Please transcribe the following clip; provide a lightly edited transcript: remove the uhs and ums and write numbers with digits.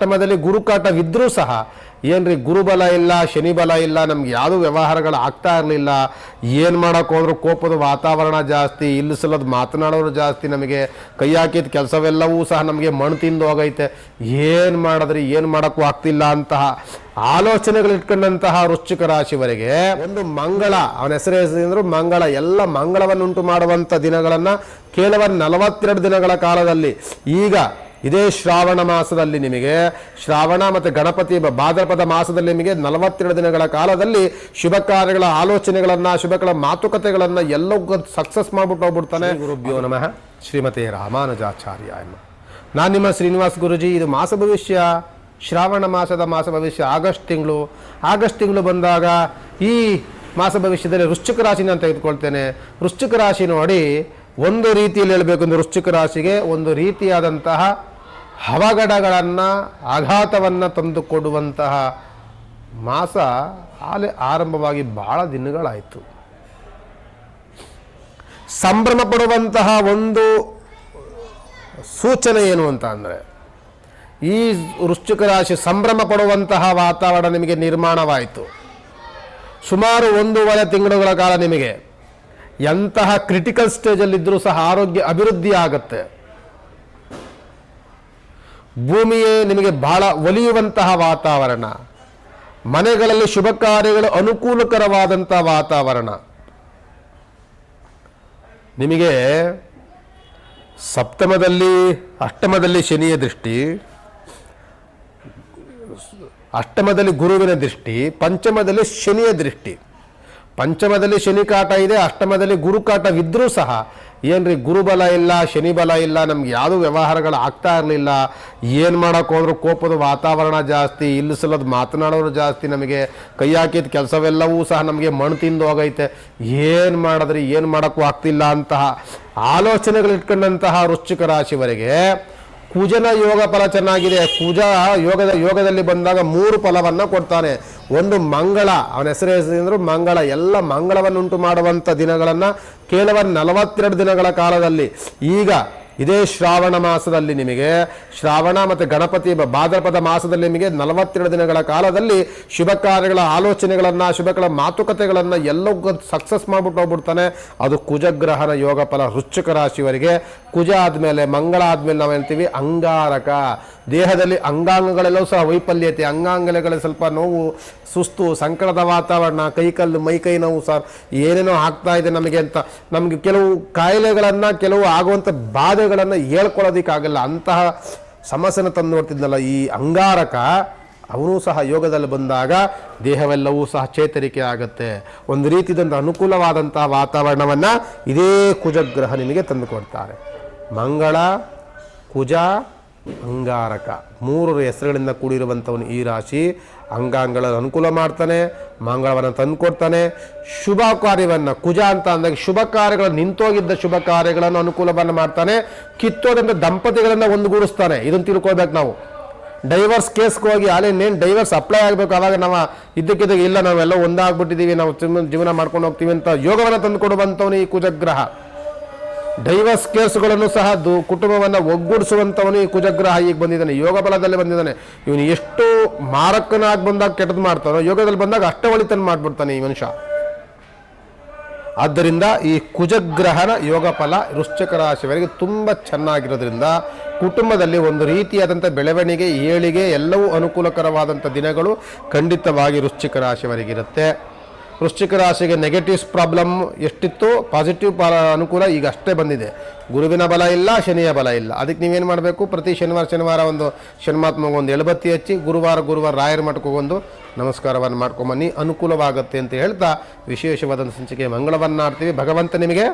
ಅಷ್ಟಮದಲ್ಲಿ ಗುರುಕಾಟವಿದ್ರೂ ಸಹ ಏನ್ರಿ ಗುರುಬಲ ಇಲ್ಲ, ಶನಿ ಬಲ ಇಲ್ಲ, ನಮ್ಗೆ ಯಾವುದೂ ವ್ಯವಹಾರಗಳು ಆಗ್ತಾ ಇರಲಿಲ್ಲ. ಏನು ಮಾಡೋಕೆ ಹೋದ್ರೂ ಕೋಪದ ವಾತಾವರಣ ಜಾಸ್ತಿ, ಇಲ್ಲಿ ಸಲದ ಮಾತನಾಡೋರು ಜಾಸ್ತಿ, ನಮಗೆ ಕೈ ಹಾಕಿದ ಕೆಲಸವೆಲ್ಲವೂ ಸಹ ನಮಗೆ ಮಣ್ಣು ತಿಂದು ಹೋಗೈತೆ, ಏನು ಮಾಡಿದ್ರಿ ಏನು ಮಾಡೋಕ್ಕೂ ಆಗ್ತಿಲ್ಲ ಅಂತಹ ಆಲೋಚನೆಗಳು ಇಟ್ಕೊಂಡಂತಹ ವೃಶ್ಚಿಕ ರಾಶಿವರೆಗೆ ಒಂದು ಮಂಗಳ, ಅವನ ಹೆಸರು ಮಂಗಳ, ಎಲ್ಲ ಮಂಗಳವನ್ನುಂಟು ಮಾಡುವಂಥ ದಿನಗಳನ್ನು ಕೇವಲ 42 ದಿನಗಳ ಕಾಲದಲ್ಲಿ ಈಗ ಇದೇ ಶ್ರಾವಣ ಮಾಸದಲ್ಲಿ ನಿಮಗೆ ಶ್ರಾವಣ ಮತ್ತು ಗಣಪತಿ ಭಾದ್ರಪದ ಮಾಸದಲ್ಲಿ ನಿಮಗೆ 42 ದಿನಗಳ ಕಾಲದಲ್ಲಿ ಶುಭ ಕಾರ್ಯಗಳ ಆಲೋಚನೆಗಳನ್ನು, ಶುಭಗಳ ಮಾತುಕತೆಗಳನ್ನು ಎಲ್ಲವೂ ಸಕ್ಸಸ್ ಮಾಡಿಬಿಟ್ಟು ಹೋಗ್ಬಿಡ್ತಾನೆ. ಗುರುಭ್ಯೋ ನಮಃ. ಶ್ರೀಮತಿ ರಾಮಾನುಜಾಚಾರ್ಯ ಎನ್ನುವ ನಾನು ನಿಮ್ಮ ಶ್ರೀನಿವಾಸ್ ಗುರುಜಿ. ಇದು ಮಾಸ ಭವಿಷ್ಯ, ಶ್ರಾವಣ ಮಾಸದ ಮಾಸ ಭವಿಷ್ಯ, ಆಗಸ್ಟ್ ತಿಂಗಳು ಬಂದಾಗ ಈ ಮಾಸ ಭವಿಷ್ಯದಲ್ಲಿ ವೃಶ್ಚಿಕ ರಾಶಿನ ತೆಗೆದುಕೊಳ್ತೇನೆ. ವೃಶ್ಚಿಕ ರಾಶಿ ನೋಡಿ, ಒಂದು ರೀತಿಯಲ್ಲಿ ಹೇಳಬೇಕು ಅಂದರೆ ವೃಶ್ಚಿಕ ರಾಶಿಗೆ ಒಂದು ರೀತಿಯಾದಂತಹ ಅವಘಡಗಳನ್ನು, ಆಘಾತವನ್ನು ತಂದುಕೊಡುವಂತಹ ಮಾಸ ಆರಂಭವಾಗಿ ಭಾಳ ದಿನಗಳಾಯಿತು. ಸಂಭ್ರಮ ಪಡುವಂತಹ ಒಂದು ಸೂಚನೆ ಏನು ಅಂತ ಅಂದರೆ, ಈ ವೃಶ್ಚಿಕ ರಾಶಿ ಸಂಭ್ರಮ ಪಡುವಂತಹ ವಾತಾವರಣ ನಿಮಗೆ ನಿರ್ಮಾಣವಾಯಿತು. ಸುಮಾರು 1.5 ತಿಂಗಳುಗಳ ಕಾಲ ನಿಮಗೆ ಎಂತಹ ಕ್ರಿಟಿಕಲ್ ಸ್ಟೇಜಲ್ಲಿದ್ದರೂ ಸಹ ಆರೋಗ್ಯ ಅಭಿವೃದ್ಧಿ ಆಗುತ್ತೆ. ಭೂಮಿಯೇ ನಿಮಗೆ ಬಹಳ ಒಲಿಯುವಂತಹ ವಾತಾವರಣ, ಮನೆಗಳಲ್ಲಿ ಶುಭ ಕಾರ್ಯಗಳು ಅನುಕೂಲಕರವಾದಂಥ ವಾತಾವರಣ. ನಿಮಗೆ ಸಪ್ತಮದಲ್ಲಿ ಅಷ್ಟಮದಲ್ಲಿ ಶನಿಯ ದೃಷ್ಟಿ, ಅಷ್ಟಮದಲ್ಲಿ ಗುರುವಿನ ದೃಷ್ಟಿ, ಪಂಚಮದಲ್ಲಿ ಶನಿಯ ದೃಷ್ಟಿ. ಪಂಚಮದಲ್ಲಿ ಶನಿ ಕಾಟ ಇದೆ, ಅಷ್ಟಮದಲ್ಲಿ ಗುರುಕಾಟವಿದ್ರೂ ಸಹ ಏನ್ರಿ ಗುರುಬಲ ಇಲ್ಲ, ಶನಿ ಬಲ ಇಲ್ಲ, ನಮ್ಗೆ ಯಾವುದೂ ವ್ಯವಹಾರಗಳು ಆಗ್ತಾ ಇರಲಿಲ್ಲ. ಏನು ಮಾಡೋಕೆ ಹೋದ್ರೂ ಕೋಪದ ವಾತಾವರಣ ಜಾಸ್ತಿ, ಇಲ್ಲಿ ಸಲದ ಮಾತನಾಡೋರು ಜಾಸ್ತಿ, ನಮಗೆ ಕೈ ಹಾಕಿದ ಕೆಲಸವೆಲ್ಲವೂ ಸಹ ನಮಗೆ ಮಣ್ಣು ತಿಂದು ಹೋಗೈತೆ, ಏನು ಮಾಡಿದ್ರಿ ಏನು ಮಾಡೋಕ್ಕೂ ಆಗ್ತಿಲ್ಲ ಅಂತಹ ಆಲೋಚನೆಗಳು ಇಟ್ಕೊಂಡಂತಹ ವೃಶ್ಚಿಕ ರಾಶಿವರೆಗೆ ಕುಜನ ಯೋಗ ಫಲ ಚೆನ್ನಾಗಿದೆ. ಕುಜ ಯೋಗದಲ್ಲಿ ಬಂದಾಗ 3 ಫಲವನ್ನು ಕೊಡ್ತಾನೆ. ಒಂದು ಮಂಗಳ, ಅವನ ಹೆಸರು ಮಂಗಳ, ಎಲ್ಲ ಮಂಗಳವನ್ನುಂಟು ಮಾಡುವಂಥ ದಿನಗಳನ್ನು ಕೇವಲ 42 ದಿನಗಳ ಕಾಲದಲ್ಲಿ ಈಗ ಇದೇ ಶ್ರಾವಣ ಮಾಸದಲ್ಲಿ ನಿಮಗೆ ಶ್ರಾವಣ ಮತ್ತು ಗಣಪತಿ ಭಾದ್ರಪದ ಮಾಸದಲ್ಲಿ ನಿಮಗೆ 42 ದಿನಗಳ ಕಾಲದಲ್ಲಿ ಶುಭ ಕಾರ್ಯಗಳ ಆಲೋಚನೆಗಳನ್ನು, ಶುಭಗಳ ಮಾತುಕತೆಗಳನ್ನು ಎಲ್ಲವೂ ಸಕ್ಸಸ್ ಮಾಡಿಬಿಟ್ಟು ಹೋಗ್ಬಿಡ್ತಾನೆ. ಅದು ಕುಜಗ್ರಹನ ಯೋಗ ಫಲ ವೃಶ್ಚಿಕ ರಾಶಿಯವರಿಗೆ. ಕುಜ ಆದಮೇಲೆ ಮಂಗಳ ಆದಮೇಲೆ ನಾವು ಹೇಳ್ತೀವಿ ಅಂಗಾರಕ. ದೇಹದಲ್ಲಿ ಅಂಗಾಂಗಗಳೆಲ್ಲವೂ ಸಹ ವೈಫಲ್ಯತೆ, ಅಂಗಾಂಗಗಳಲ್ಲಿ ಸ್ವಲ್ಪ ನೋವು, ಸುಸ್ತು, ಸಂಕಟದ ವಾತಾವರಣ, ಕೈಕಲ್ಲು ಮೈಕೈ ನೋವು, ಸರ್ ಏನೇನೋ ಆಗ್ತಾ ಇದೆ ನಮಗೆ ಅಂತ, ನಮಗೆ ಕೆಲವು ಕಾಯಿಲೆಗಳನ್ನು, ಕೆಲವು ಆಗುವಂಥ ಬಾಧೆಗಳನ್ನು ಹೇಳ್ಕೊಳ್ಳೋದಕ್ಕಾಗಲ್ಲ, ಅಂತಹ ಸಮಸ್ಯೆನ ತಂದು ನೋಡ್ತಿದ್ನಲ್ಲ ಈ ಅಂಗಾರಕ. ಅವನು ಸಹ ಯೋಗದಲ್ಲಿ ಬಂದಾಗ ದೇಹವೆಲ್ಲವೂ ಸಹ ಚೇತರಿಕೆ ಆಗುತ್ತೆ. ಒಂದು ರೀತಿಯಿಂದ ಅನುಕೂಲವಾದಂತಹ ವಾತಾವರಣವನ್ನು ಇದೇ ಕುಜಗ್ರಹ ನಿಮಗೆ ತಂದುಕೊಡ್ತಾರೆ. ಮಂಗಳ, ಕುಜ, ಅಂಗಾರಕ 3 ಹೆಸರುಗಳಿಂದ ಕೂಡಿರುವಂಥವನು ಈ ರಾಶಿ. ಅಂಗಾಂಗಗಳನ್ನು ಅನುಕೂಲ ಮಾಡ್ತಾನೆ, ಮಂಗಳವನ್ನು ತಂದುಕೊಡ್ತಾನೆ. ಶುಭ ಕಾರ್ಯವನ್ನು, ಕುಜ ಅಂತ ಅಂದಾಗ ಶುಭ ಕಾರ್ಯಗಳನ್ನು, ನಿಂತೋಗಿದ್ದ ಶುಭ ಕಾರ್ಯಗಳನ್ನು ಅನುಕೂಲವನ್ನು ಮಾಡ್ತಾನೆ. ಕಿತ್ತೋದಂಥ ದಂಪತಿಗಳನ್ನು ಒಂದುಗೂಡಿಸ್ತಾನೆ. ಇದನ್ನು ತಿಳ್ಕೊಳ್ಬೇಕು ನಾವು. ಡೈವರ್ಸ್ ಕೇಸ್ಗೆ ಹೋಗಿ ಅಲ್ಲೇನೇನು ಡೈವರ್ಸ್ ಅಪ್ಲೈ ಆಗಬೇಕು, ಆವಾಗ ನಾವು ಇದ್ದಕ್ಕಿದ್ದಾಗ ಇಲ್ಲ ನಾವೆಲ್ಲ ಒಂದಾಗ್ಬಿಟ್ಟಿದ್ದೀವಿ, ನಾವು ಜೀವನ ಮಾಡ್ಕೊಂಡು ಹೋಗ್ತೀವಿ ಅಂತ ಯೋಗವನ್ನು ತಂದುಕೊಡುವಂಥವನು ಈ ಕುಜಗ್ರಹ. ಡೈವರ್ಸ್ ಕೇಸ್ಗಳನ್ನು ಸಹ ಕುಟುಂಬವನ್ನು ಒಗ್ಗೂಡಿಸುವಂಥವನು ಈ ಕುಜಗ್ರಹ ಈಗ ಬಂದಿದ್ದಾನೆ, ಯೋಗ ಬಲದಲ್ಲಿ ಬಂದಿದ್ದಾನೆ. ಇವನು ಎಷ್ಟು ಮಾರಕನಾಗಿ ಬಂದಾಗ ಕೆಟ್ಟದ್ದು ಮಾಡ್ತಾನೋ, ಯೋಗದಲ್ಲಿ ಬಂದಾಗ ಅಷ್ಟ ಒಳಿತನ್ನು ಮಾಡಿಬಿಡ್ತಾನೆ ಈ ಮನುಷ್ಯ. ಆದ್ದರಿಂದ ಈ ಕುಜಗ್ರಹನ ಯೋಗ ಫಲ ವೃಶ್ಚಿಕ ರಾಶಿಯವರಿಗೆ ತುಂಬ ಚೆನ್ನಾಗಿರೋದ್ರಿಂದ ಕುಟುಂಬದಲ್ಲಿ ಒಂದು ರೀತಿಯಾದಂಥ ಬೆಳವಣಿಗೆ, ಏಳಿಗೆ ಎಲ್ಲವೂ ಅನುಕೂಲಕರವಾದಂಥ ದಿನಗಳು ಖಂಡಿತವಾಗಿ ವೃಶ್ಚಿಕ ರಾಶಿಯವರಿಗಿರುತ್ತೆ. ವೃಶ್ಚಿಕ ರಾಶಿಗೆ ನೆಗೆಟಿವ್ಸ್ ಪ್ರಾಬ್ಲಮ್ ಎಷ್ಟಿತ್ತು, ಪಾಸಿಟಿವ್ ಅನುಕೂಲ ಈಗ ಅಷ್ಟೇ ಬಂದಿದೆ. ಗುರುವಿನ ಬಲ ಇಲ್ಲ, ಶನಿಯ ಬಲ ಇಲ್ಲ. ಅದಕ್ಕೆ ನೀವೇನು ಮಾಡಬೇಕು, ಪ್ರತಿ ಶನಿವಾರ ಒಂದು ಶನಿಮಾತ್ಮಗೆ ಒಂದು ಎಳಬತ್ತಿ ಹಚ್ಚಿ ಗುರುವಾರ ರಾಯರ ಮಠಕ್ಕೆ ಒಂದು ನಮಸ್ಕಾರವನ್ನು ಮಾಡ್ಕೊಂಬನ್ನಿ, ಅನುಕೂಲವಾಗುತ್ತೆ ಅಂತ ಹೇಳ್ತಾ ವಿಶೇಷವಾದಂಥ ಸಂಚಿಕೆ ಮಂಗಳವನ್ನು ಆಡ್ತೀವಿ. ಭಗವಂತ ನಿಮಗೆ